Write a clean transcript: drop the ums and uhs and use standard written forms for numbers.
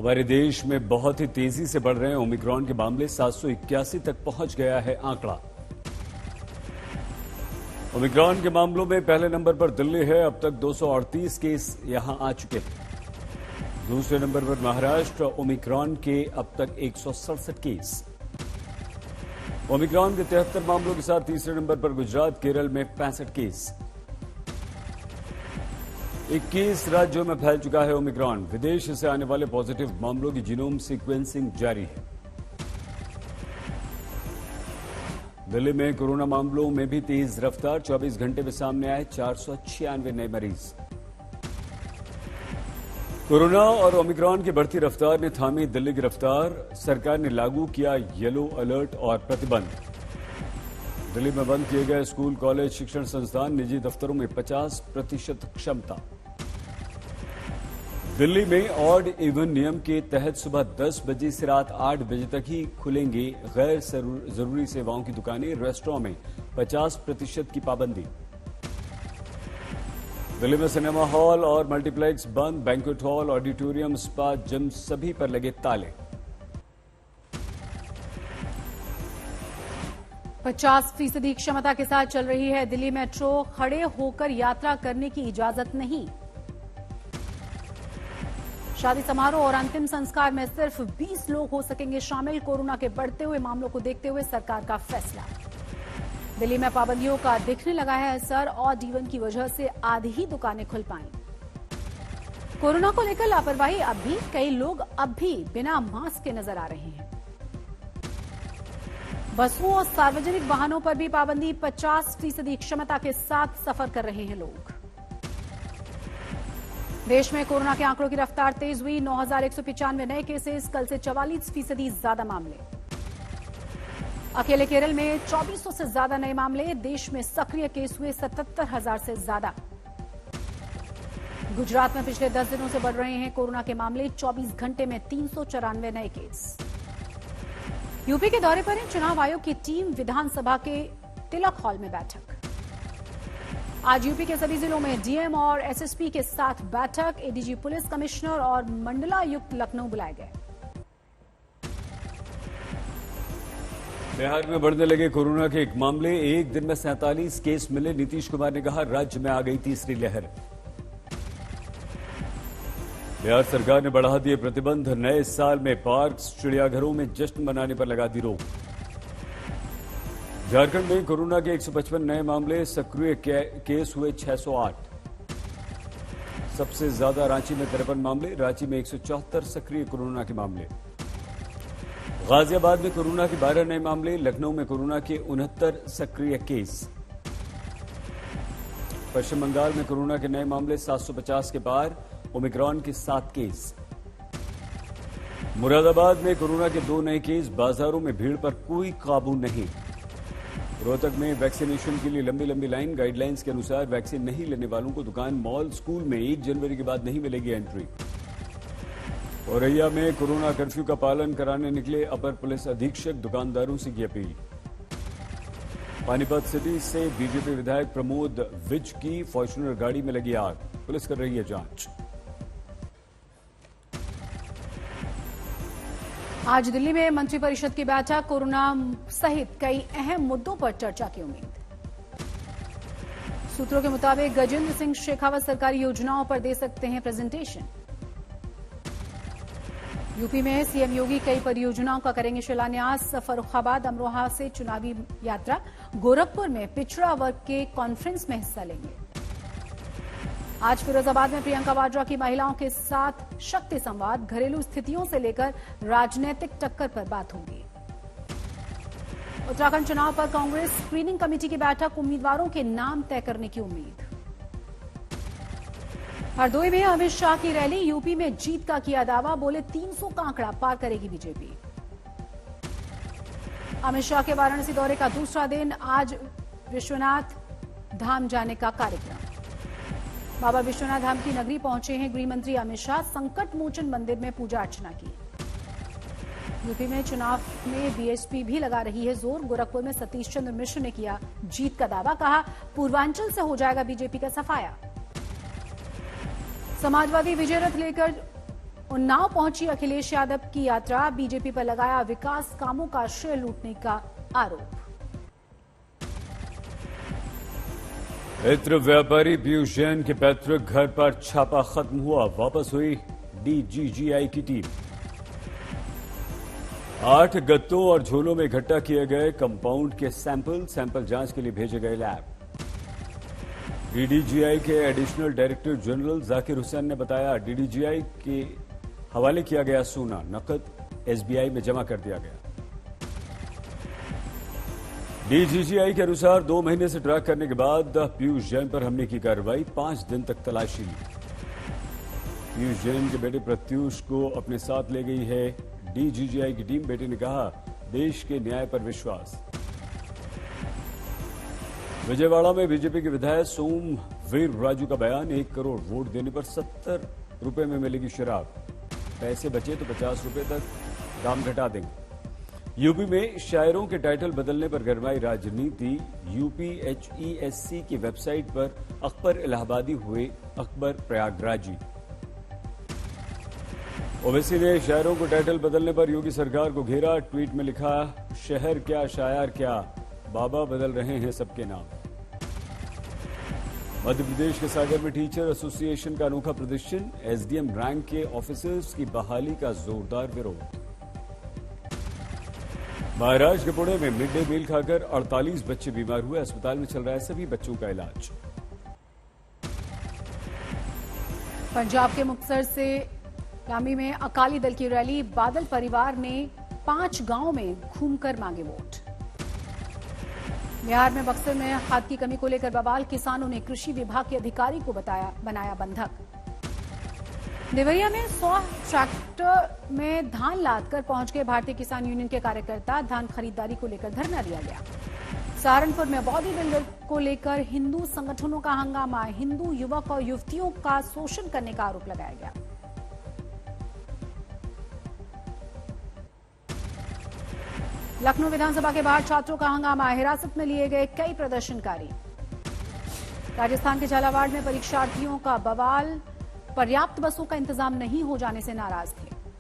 हमारे देश में बहुत ही तेजी से बढ़ रहे हैं ओमिक्रॉन के मामले। 781 तक पहुंच गया है आंकड़ा। ओमिक्रॉन के मामलों में पहले नंबर पर दिल्ली है। अब तक 238 केस यहां आ चुके हैं। दूसरे नंबर पर महाराष्ट्र, ओमिक्रॉन के अब तक 167 केस। ओमिक्रॉन के 73 मामलों के साथ तीसरे नंबर पर गुजरात, केरल में 65 केस। 21 राज्यों में फैल चुका है ओमिक्रॉन। विदेश से आने वाले पॉजिटिव मामलों की जीनोम सीक्वेंसिंग जारी है। दिल्ली में कोरोना मामलों में भी तेज रफ्तार। 24 घंटे में सामने आए 496 नए मरीज। कोरोना और ओमिक्रॉन की बढ़ती रफ्तार ने थामी दिल्ली की रफ्तार। सरकार ने लागू किया येलो अलर्ट और प्रतिबंध। दिल्ली में बंद किए गए स्कूल, कॉलेज, शिक्षण संस्थान, निजी दफ्तरों में 50% क्षमता। दिल्ली में ऑड इवन नियम के तहत सुबह 10 बजे से रात 8 बजे तक ही खुलेंगे गैर जरूरी सेवाओं की दुकानें। रेस्टोरेंट में 50% की पाबंदी। दिल्ली में सिनेमा हॉल और मल्टीप्लेक्स बंद। Banquet hall, auditorium, spa, gym सभी पर लगे ताले। 50% क्षमता के साथ चल रही है दिल्ली मेट्रो। खड़े होकर यात्रा करने की इजाजत नहीं। शादी समारोह और अंतिम संस्कार में सिर्फ 20 लोग हो सकेंगे शामिल। कोरोना के बढ़ते हुए मामलों को देखते हुए सरकार का फैसला। दिल्ली में पाबंदियों का दिखने लगा है असर। ऑड इवन की वजह से आधी ही दुकानें खुल पाई। कोरोना को लेकर लापरवाही अब भी। कई लोग अब भी बिना मास्क के नजर आ रहे हैं। बसों और सार्वजनिक वाहनों पर भी पाबंदी। 50% क्षमता के साथ सफर कर रहे हैं लोग। देश में कोरोना के आंकड़ों की रफ्तार तेज हुई। 9,195 नए केसेस। कल से 44% ज्यादा मामले। अकेले केरल में 2400 से ज्यादा नए मामले। देश में सक्रिय केस हुए 77,000 से ज्यादा। गुजरात में पिछले 10 दिनों से बढ़ रहे हैं कोरोना के मामले। 24 घंटे में 394 नए केस। यूपी के दौरे पर है चुनाव आयोग की टीम। विधानसभा के तिलक हॉल में बैठक। आज यूपी के सभी जिलों में डीएम और एसएसपी के साथ बैठक। एडीजी पुलिस कमिश्नर और मंडलायुक्त लखनऊ बुलाए गए। बिहार में बढ़ने लगे कोरोना के एक मामले। एक दिन में 47 केस मिले। नीतीश कुमार ने कहा राज्य में आ गई तीसरी लहर। बिहार सरकार ने बढ़ा दिए प्रतिबंध। नए साल में पार्क, चिड़ियाघरों में जश्न मनाने पर लगा दी रोक। झारखंड में कोरोना के 155 नए मामले। सक्रिय केस हुए 608। सबसे ज्यादा रांची में 53 मामले। रांची में 174 सक्रिय कोरोना के मामले। गाजियाबाद में कोरोना के 12 नए मामले। लखनऊ में कोरोना के 69 सक्रिय केस। पश्चिम बंगाल में कोरोना के नए मामले 750 के पार। ओमिक्रॉन के 7 केस। मुरादाबाद में कोरोना के 2 नए केस। बाजारों में भीड़ पर कोई काबू नहीं। रोहतक में वैक्सीनेशन के लिए लंबी लंबी लाइन। गाइडलाइंस के अनुसार वैक्सीन नहीं लेने वालों को दुकान, मॉल, स्कूल में 1 जनवरी के बाद नहीं मिलेगी एंट्री। औरैया में कोरोना कर्फ्यू का पालन कराने निकले अपर पुलिस अधीक्षक। दुकानदारों से की अपील। पानीपत सिटी से बीजेपी विधायक प्रमोद विज की फॉर्च्यूनर गाड़ी में लगी आग। पुलिस कर रही है जांच। आज दिल्ली में मंत्रिपरिषद की बैठक। कोरोना सहित कई अहम मुद्दों पर चर्चा की उम्मीद। सूत्रों के मुताबिक गजेंद्र सिंह शेखावत सरकारी योजनाओं पर दे सकते हैं प्रेजेंटेशन। यूपी में सीएम योगी कई परियोजनाओं का करेंगे शिलान्यास। फर्रुखाबाद, अमरोहा से चुनावी यात्रा। गोरखपुर में पिछड़ा वर्ग के कॉन्फ्रेंस में हिस्सा लेंगे। आज फिरोजाबाद में प्रियंका वाड्रा की महिलाओं के साथ शक्ति संवाद। घरेलू स्थितियों से लेकर राजनीतिक टक्कर पर बात होगी। उत्तराखंड चुनाव पर कांग्रेस स्क्रीनिंग कमेटी की बैठक। उम्मीदवारों के नाम तय करने की उम्मीद। हरदोई में अमित शाह की रैली। यूपी में जीत का किया दावा। बोले 300 का आंकड़ा पार करेगी बीजेपी। अमित शाह के वाराणसी दौरे का दूसरा दिन। आज विश्वनाथ धाम जाने का कार्यक्रम। बाबा विश्वनाथ धाम की नगरी पहुंचे हैं गृह मंत्री अमित शाह। संकट मोचन मंदिर में पूजा अर्चना की। यूपी में चुनाव में बीएसपी भी लगा रही है जोर। गोरखपुर में सतीश चंद्र मिश्र ने किया जीत का दावा। कहा पूर्वांचल से हो जाएगा बीजेपी का सफाया। समाजवादी विजय रथ लेकर उन्नाव पहुंची अखिलेश यादव की यात्रा, बीजेपी पर लगाया विकास कामों का श्रेय लूटने का आरोप। इत्र व्यापारी पीयूष जैन के पैतृक घर पर छापा खत्म हुआ, वापस हुई डीजीजीआई की टीम। 8 गत्तों और झोलों में इकट्ठा किए गए कंपाउंड के सैंपल जांच के लिए भेजे गए लैब। डीडीजीआई के additional director general Zakir Hussain ने बताया, डीडीजीआई के हवाले किया गया सोना नकद एसबीआई में जमा कर दिया गया। डीजीजीआई के अनुसार 2 महीने से ट्रैक करने के बाद पीयूष जैन पर हमले की कार्रवाई, 5 दिन तक तलाशी ली। पीयूष जैन के बेटे प्रत्यूष को अपने साथ ले गई है डीजीजीआई की टीम। बेटे ने कहा, देश के न्याय पर विश्वास। विजयवाड़ा में बीजेपी के विधायक सोमवीर राजू का बयान, 1 करोड़ वोट देने पर 70 रुपए में मिलेगी शराब, पैसे बचे तो 50 रुपए तक दाम घटा देंगे। यूपी में शायरों के टाइटल बदलने पर गरमाई राजनीति, यूपीएचईएससी की वेबसाइट पर अकबर इलाहाबादी हुए अकबर प्रयागराजी। ओवैसी ने शायरों को टाइटल बदलने पर योगी सरकार को घेरा, ट्वीट में लिखा, शहर क्या शायर क्या, बाबा बदल रहे हैं सबके नाम। मध्य प्रदेश के सागर में टीचर एसोसिएशन का अनोखा प्रदर्शन, एसडीएम रैंक के ऑफिसर्स की बहाली का जोरदार विरोध। महाराष्ट्र के पुणे में मिड डे मील खाकर 48 बच्चे बीमार हुए, अस्पताल में चल रहा है सभी बच्चों का इलाज। पंजाब के मुक्तसर से लामी में अकाली दल की रैली, बादल परिवार ने 5 गांवों में घूमकर मांगे वोट। बिहार में बक्सर में खाद की कमी को लेकर बवाल, किसानों ने कृषि विभाग के अधिकारी को बनाया बंधक। देवरिया में 100 ट्रैक्टर में धान लादकर पहुंच गए भारतीय किसान यूनियन के कार्यकर्ता, धान खरीदारी को लेकर धरना दिया गया। सहारनपुर में बॉडी बिल्डर को लेकर हिंदू संगठनों का हंगामा, हिंदू युवक और युवतियों का शोषण करने का आरोप लगाया गया। लखनऊ विधानसभा के बाहर छात्रों का हंगामा, हिरासत में लिए गए कई प्रदर्शनकारी। राजस्थान के झालावाड़ में परीक्षार्थियों का बवाल, पर्याप्त बसों का इंतजाम नहीं हो जाने से नाराज थे।